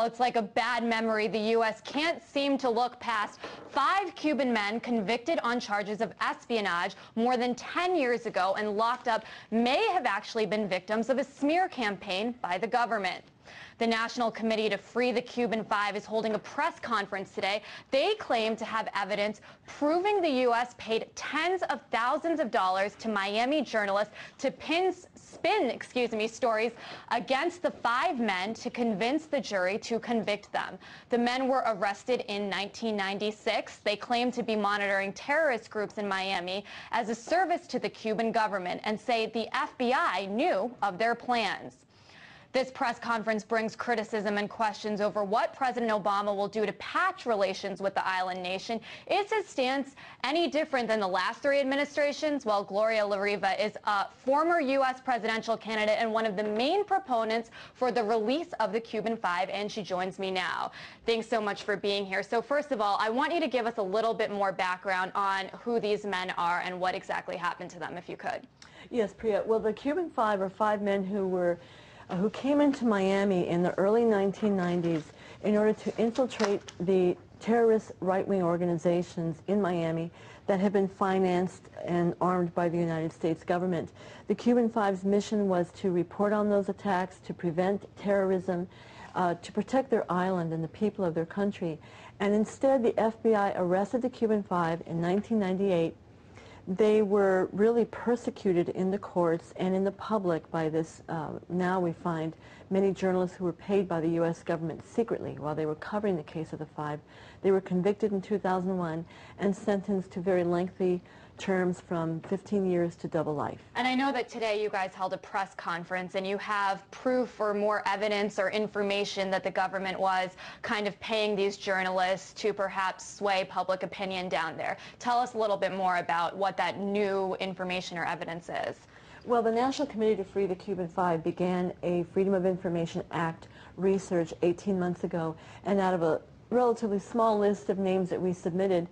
It's like a bad memory. The U.S. can't seem to look past 5 Cuban men convicted on charges of espionage more than 10 years ago and locked up may have actually been victims of a smear campaign by the government. The National Committee to Free the Cuban Five is holding a press conference today. They claim to have evidence proving the U.S. paid tens of thousands of dollars to Miami journalists to spin stories against the 5 men to convince the jury to convict them. The men were arrested in 1996. They claim to be monitoring terrorist groups in Miami as a service to the Cuban government and say the FBI knew of their plans. This press conference brings criticism and questions over what President Obama will do to patch relations with the island nation. Is his stance any different than the last 3 administrations? Well, Gloria La Riva is a former U.S. presidential candidate and one of the main proponents for the release of the Cuban Five, and she joins me now. Thanks so much for being here. So first of all, I want you to give us a little bit more background on who these men are and what exactly happened to them, if you could. Yes, Priya. Well, the Cuban Five are 5 men who came into Miami in the early 1990s in order to infiltrate the terrorist right-wing organizations in Miami that had been financed and armed by the United States government. The Cuban Five's mission was to report on those attacks, to prevent terrorism, to protect their island and the people of their country. And instead, the FBI arrested the Cuban Five in 1998. They were really persecuted in the courts and in the public by this, now we find, many journalists who were paid by the U.S. government secretly while they were covering the case of the 5. They were convicted in 2001 and sentenced to very lengthy terms from 15 years to double life. And I know that today you guys held a press conference and you have proof or more evidence or information that the government was kind of paying these journalists to perhaps sway public opinion down there. Tell us a little bit more about what that new information or evidence is. Well, the National Committee to Free the Cuban Five began a Freedom of Information Act research 18 months ago, and out of a relatively small list of names that we submitted,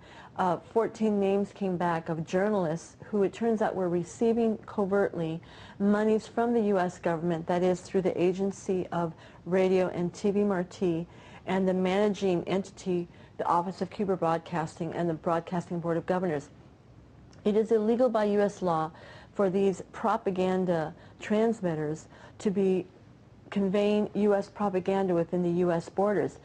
14 names came back of journalists who it turns out were receiving covertly monies from the U.S. government, that is through the Agency of Radio and TV Marti and the managing entity, the Office of Cuba Broadcasting and the Broadcasting Board of Governors. It is illegal by U.S. law for these propaganda transmitters to be conveying U.S. propaganda within the U.S. borders.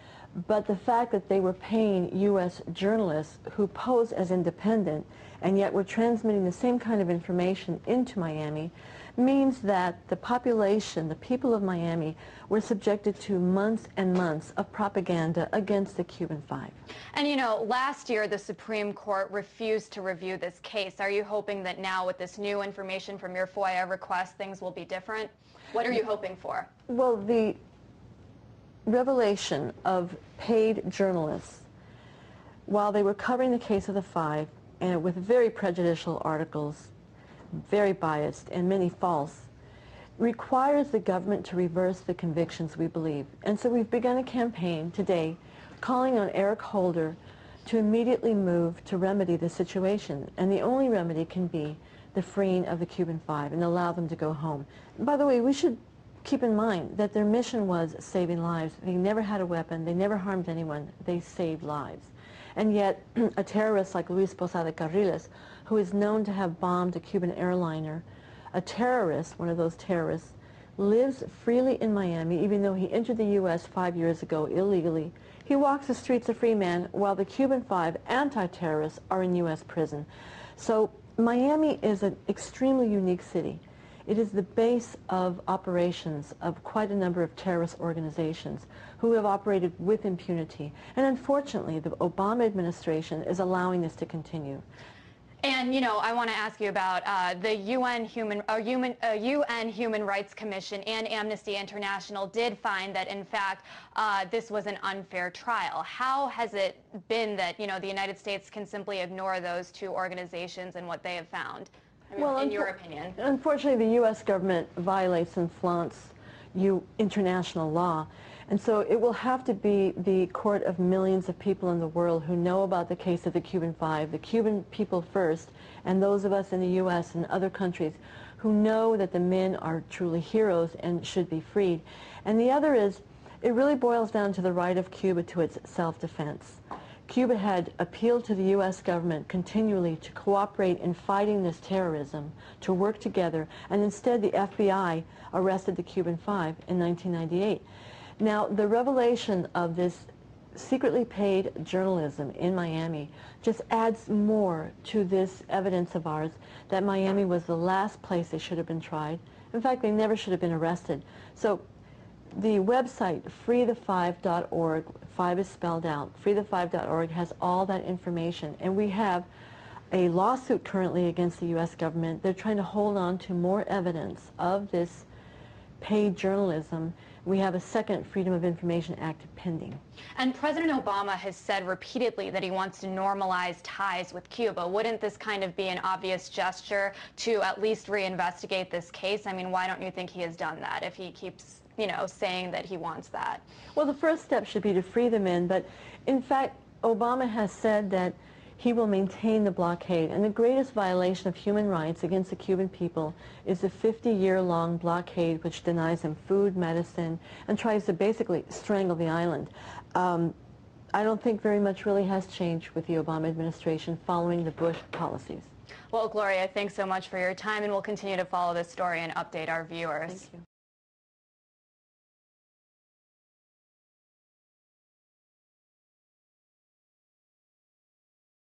But the fact that they were paying U.S. journalists who pose as independent and yet were transmitting the same kind of information into Miami means that the population, the people of Miami, were subjected to months and months of propaganda against the Cuban Five. And you know, last year the Supreme Court refused to review this case. Are you hoping that now with this new information from your FOIA request things will be different? What are you hoping for? Well, the revelation of paid journalists while they were covering the case of the 5 and with very prejudicial articles, very biased and many false, requires the government to reverse the convictions, we believe. And so we've begun a campaign today calling on Eric Holder to immediately move to remedy the situation. And the only remedy can be the freeing of the Cuban Five and allow them to go home. And by the way, we should keep in mind that their mission was saving lives. They never had a weapon. They never harmed anyone. They saved lives. And yet, a terrorist like Luis Posada Carriles, who is known to have bombed a Cuban airliner, a terrorist, one of those terrorists, lives freely in Miami, even though he entered the U.S. 5 years ago illegally. He walks the streets a free man, while the Cuban Five anti-terrorists are in U.S. prison. So Miami is an extremely unique city. It is the base of operations of quite a number of terrorist organizations who have operated with impunity. And unfortunately, the Obama administration is allowing this to continue. And, you know, I want to ask you about the UN Human Rights Commission and Amnesty International did find that, in fact, this was an unfair trial. How has it been that, you know, the United States can simply ignore those 2 organizations and what they have found? I mean, well, in your opinion? Unfortunately, the U.S. government violates and flaunts international law. And so it will have to be the court of millions of people in the world who know about the case of the Cuban Five, the Cuban people first, and those of us in the U.S. and other countries who know that the men are truly heroes and should be freed. And the other is It really boils down to the right of Cuba to its self-defense. Cuba had appealed to the U.S. government continually to cooperate in fighting this terrorism, to work together, and instead the FBI arrested the Cuban Five in 1998. Now, the revelation of this secretly paid journalism in Miami just adds more to this evidence of ours that Miami was the last place they should have been tried. In fact, they never should have been arrested. So the website freethefive.org, five is spelled out, freethefive.org has all that information, and we have a lawsuit currently against the U.S. government. They're trying to hold on to more evidence of this paid journalism. We have a second Freedom of Information Act pending. And President Obama has said repeatedly that he wants to normalize ties with Cuba. Wouldn't this kind of be an obvious gesture to at least reinvestigate this case? I mean, why don't you think he has done that if he keeps, you know, saying that he wants that? Well, the first step should be to free the men, but in fact, Obama has said that he will maintain the blockade, and the greatest violation of human rights against the Cuban people is the 50-year-long blockade which denies them food, medicine, and tries to basically strangle the island. I don't think very much really has changed with the Obama administration following the Bush policies. Well, Gloria, thanks so much for your time, and we'll continue to follow this story and update our viewers. Thank you.